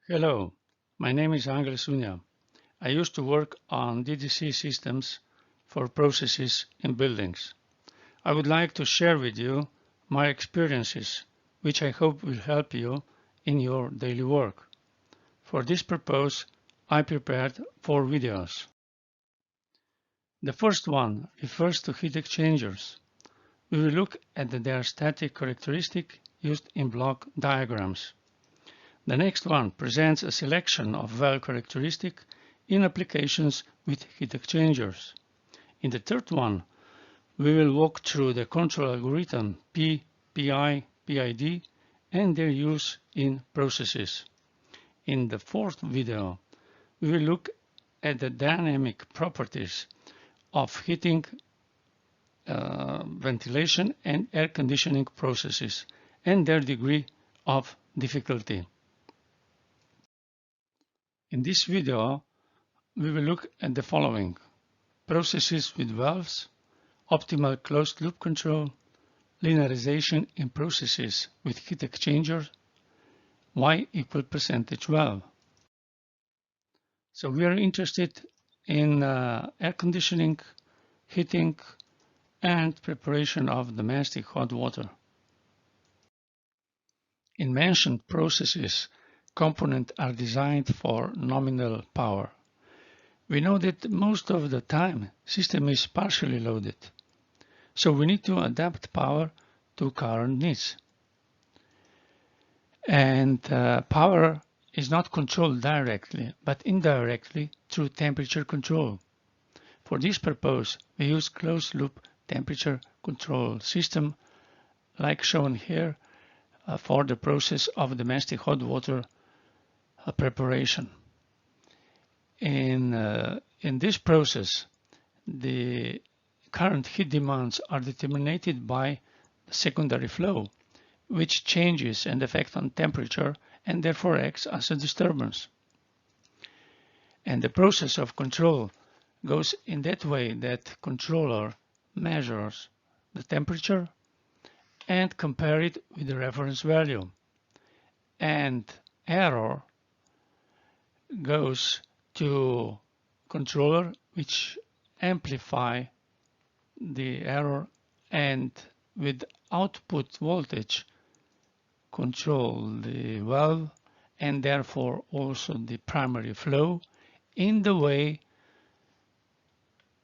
Hello, my name is Angel Sunya. I used to work on DDC systems for processes in buildings. I would like to share with you my experiences, which I hope will help you in your daily work. For this purpose, I prepared 4 videos. The first one refers to heat exchangers. We will look at their static characteristic used in block diagrams. The next one presents a selection of valve characteristics in applications with heat exchangers. In the third one, we will walk through the control algorithm P, PI, PID and their use in processes. In the fourth video, we will look at the dynamic properties of heating, ventilation and air conditioning processes and their degree of difficulty. In this video, we will look at the following: processes with valves, optimal closed loop control, linearization in processes with heat exchangers, Y equal percentage valve. So we are interested in air conditioning, heating, and preparation of domestic hot water. In mentioned processes, components are designed for nominal power. We know that most of the time system is partially loaded, so we need to adapt power to current needs. And power is not controlled directly, but indirectly through temperature control. For this purpose, we use closed-loop temperature control system, like shown here, for the process of domestic hot water preparation. In this process, the current heat demands are determined by the secondary flow, which changes and affects on temperature and therefore acts as a disturbance. And the process of control goes in that way that controller measures the temperature and compare it with the reference value. And error goes to controller, which amplify the error, and with output voltage control the valve and therefore also the primary flow in the way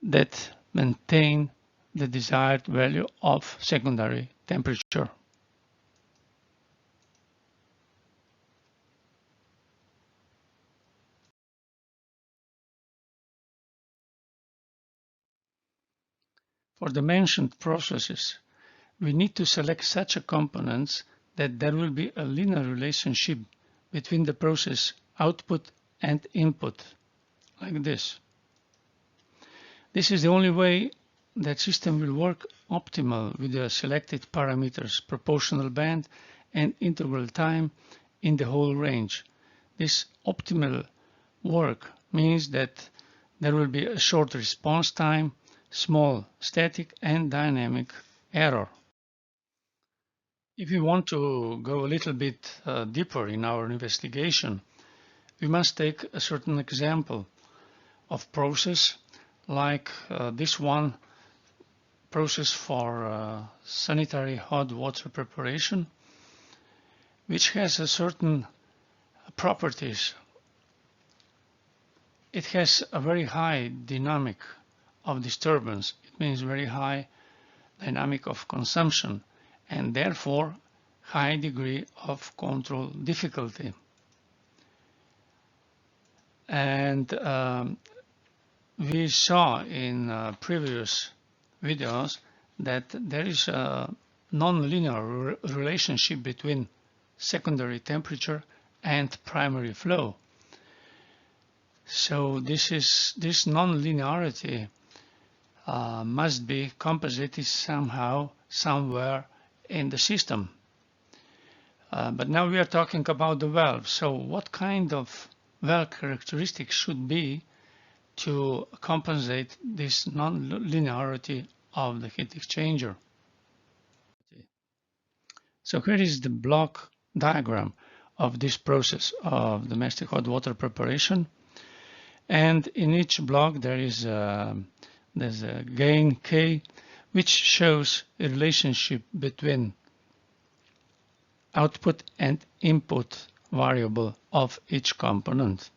that maintain the desired value of secondary temperature. For the mentioned processes, we need to select such a components that there will be a linear relationship between the process output and input, like this. This is the only way that system will work optimal with the selected parameters, proportional band and interval time in the whole range. This optimal work means that there will be a short response time, small static and dynamic error. If we want to go a little bit deeper in our investigation, we must take a certain example of process like this one, process for sanitary hot water preparation, which has a certain properties. It has a very high dynamic of disturbance. It means very high dynamic of consumption and therefore high degree of control difficulty. And we saw in previous videos that there is a nonlinear relationship between secondary temperature and primary flow. So this nonlinearity must be compensated somehow, somewhere in the system. But now we are talking about the valve. So what kind of valve characteristics should be to compensate this non-linearity of the heat exchanger? So here is the block diagram of this process of domestic hot water preparation. And in each block there's a gain K, which shows a relationship between output and input variable of each component.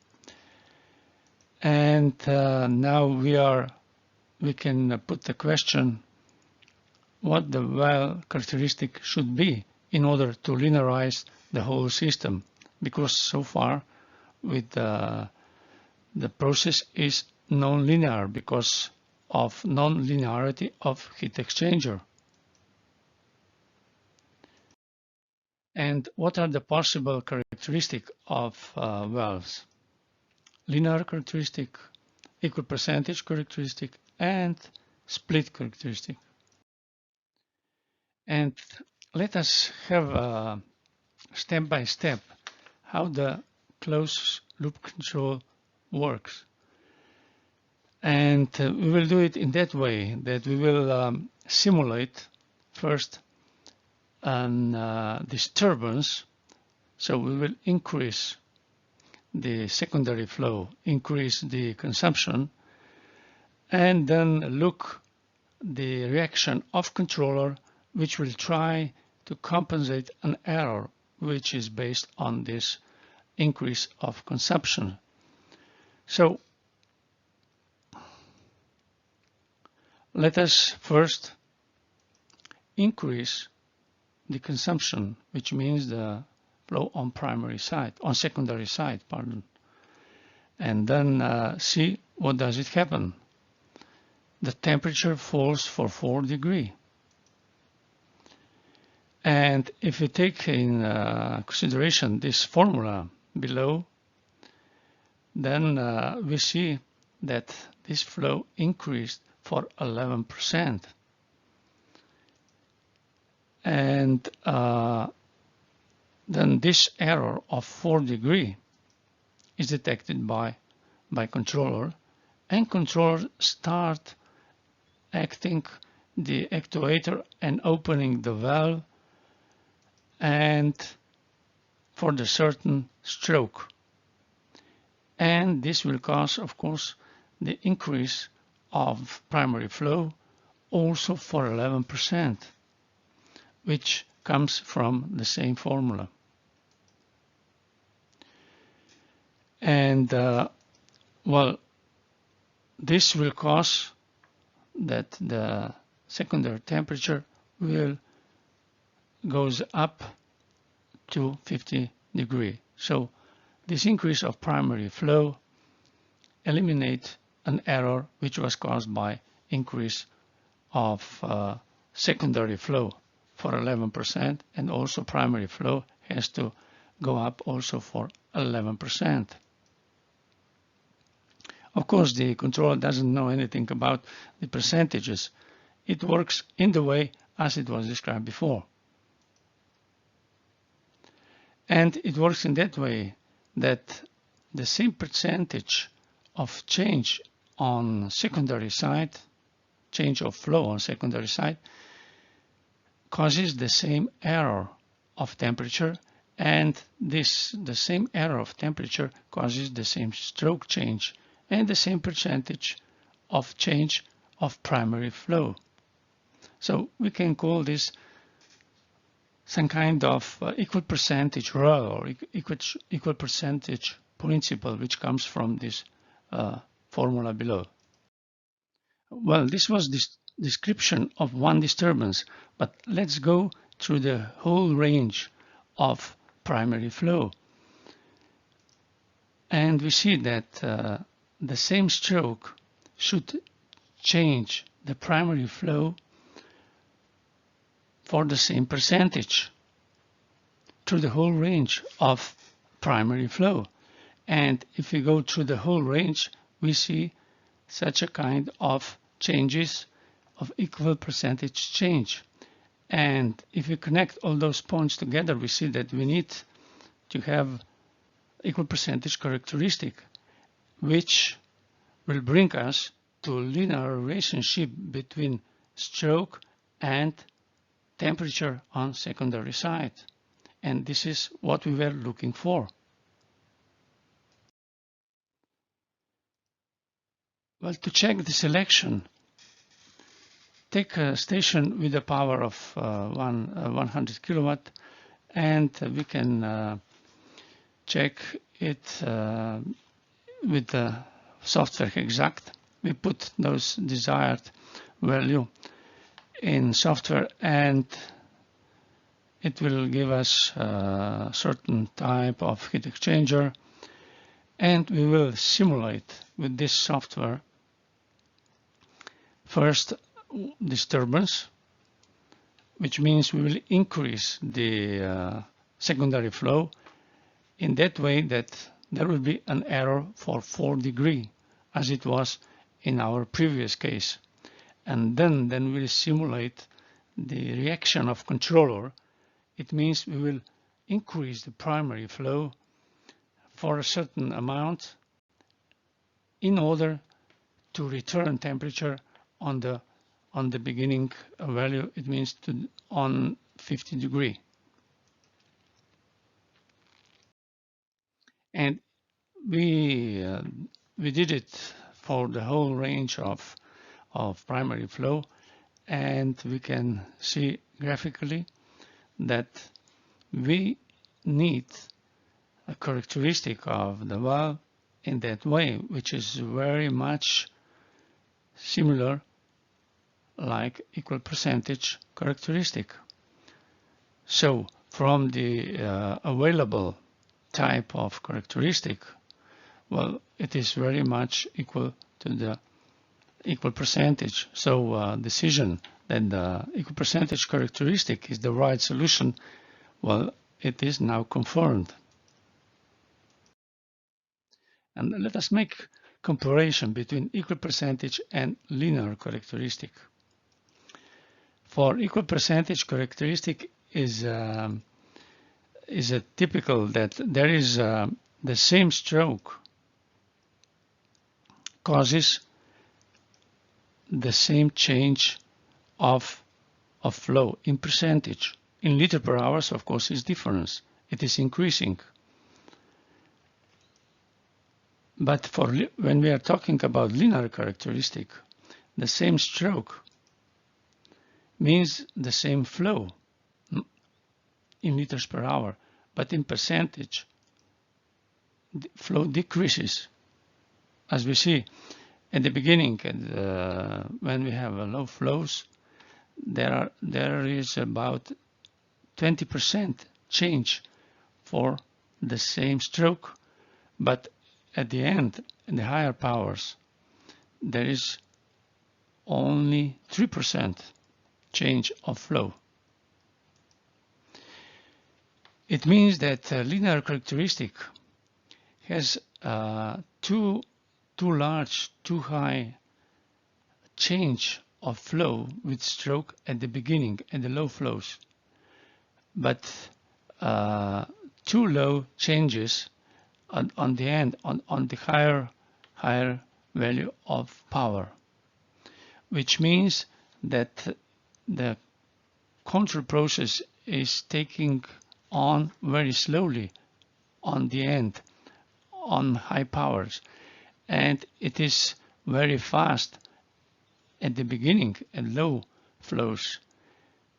And now we can put the question what the well characteristic should be in order to linearize the whole system, because so far with the process is non-linear because of non-linearity of heat exchanger. And what are the possible characteristics of wells? Linear characteristic, equal percentage characteristic, and split characteristic. And let us have a step by step how the closed loop control works. And we will do it in that way that we will simulate first a disturbance. So we will increase the secondary flow, increase the consumption, and then look the reaction of controller, which will try to compensate an error which is based on this increase of consumption. So let us first increase the consumption, which means the flow on secondary side, pardon. And then see what does it happen. The temperature falls for 4 degrees. And if we take in consideration this formula below, then we see that this flow increased for 11%. And then this error of 4 degrees is detected by controller, and controller start acting the actuator and opening the valve and for the certain stroke. And this will cause, of course, the increase of primary flow also for 11%, which comes from the same formula. And well, this will cause that the secondary temperature will goes up to 50 degrees. So this increase of primary flow eliminates an error which was caused by increase of secondary flow for 11%, and also primary flow has to go up also for 11%. Of course, the controller doesn't know anything about the percentages. It works in the way as it was described before. And it works in that way that the same percentage of change on secondary side, change of flow on secondary side, causes the same error of temperature, and the same error of temperature causes the same stroke change and the same percentage of change of primary flow. So we can call this some kind of equal percentage rule or equal percentage principle, which comes from this formula below. Well, this was this description of one disturbance, but let's go through the whole range of primary flow. And we see that the same stroke should change the primary flow for the same percentage through the whole range of primary flow. And if we go through the whole range, we see such a kind of changes of equal percentage change. And if we connect all those points together, we see that we need to have equal percentage characteristic, which will bring us to a linear relationship between stroke and temperature on secondary side. And this is what we were looking for. Well, to check the selection, take a station with a power of 100 kilowatt, and we can check it with the software Hexact. We put those desired value in software, and it will give us a certain type of heat exchanger, and we will simulate with this software first disturbance, which means we will increase the secondary flow in that way that there will be an error for 4 degrees, as it was in our previous case. And then we'll simulate the reaction of controller. It means we will increase the primary flow for a certain amount in order to return temperature on the beginning value. It means on 50 degrees. And we did it for the whole range of primary flow, and we can see graphically that we need a characteristic of the valve in that way, which is very much similar like equal percentage characteristic. So from the available type of characteristic, well, it is very much equal to the equal percentage. So decision that the equal percentage characteristic is the right solution, well, it is now confirmed. And let us make comparison between equal percentage and linear characteristic. For equal percentage characteristic is a typical that there is the same stroke causes the same change of flow in percentage. In liter per hours, of course, is difference. It is increasing. But when we are talking about linear characteristic, the same stroke means the same flow in liters per hour, but in percentage, the flow decreases. As we see at the beginning, when we have low flows, there is about 20% change for the same stroke, but at the end, in the higher powers, there is only 3% change of flow. It means that linear characteristic has too large, too high change of flow with stroke at the beginning and the low flows, but too low changes on the end, on the higher value of power, which means that the control process is taking on very slowly on the end, on high powers, and it is very fast at the beginning at low flows,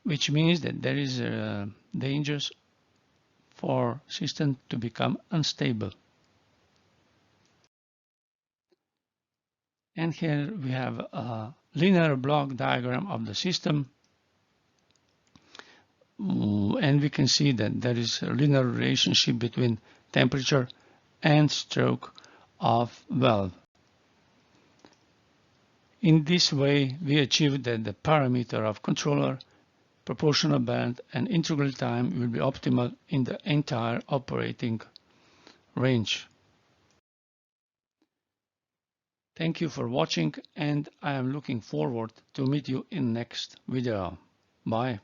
which means that there is dangers for system to become unstable. And here we have a linear block diagram of the system, and we can see that there is a linear relationship between temperature and stroke of valve. In this way, we achieve that the parameter of controller, proportional band, and integral time will be optimal in the entire operating range. Thank you for watching, and I am looking forward to meet you in next video. Bye.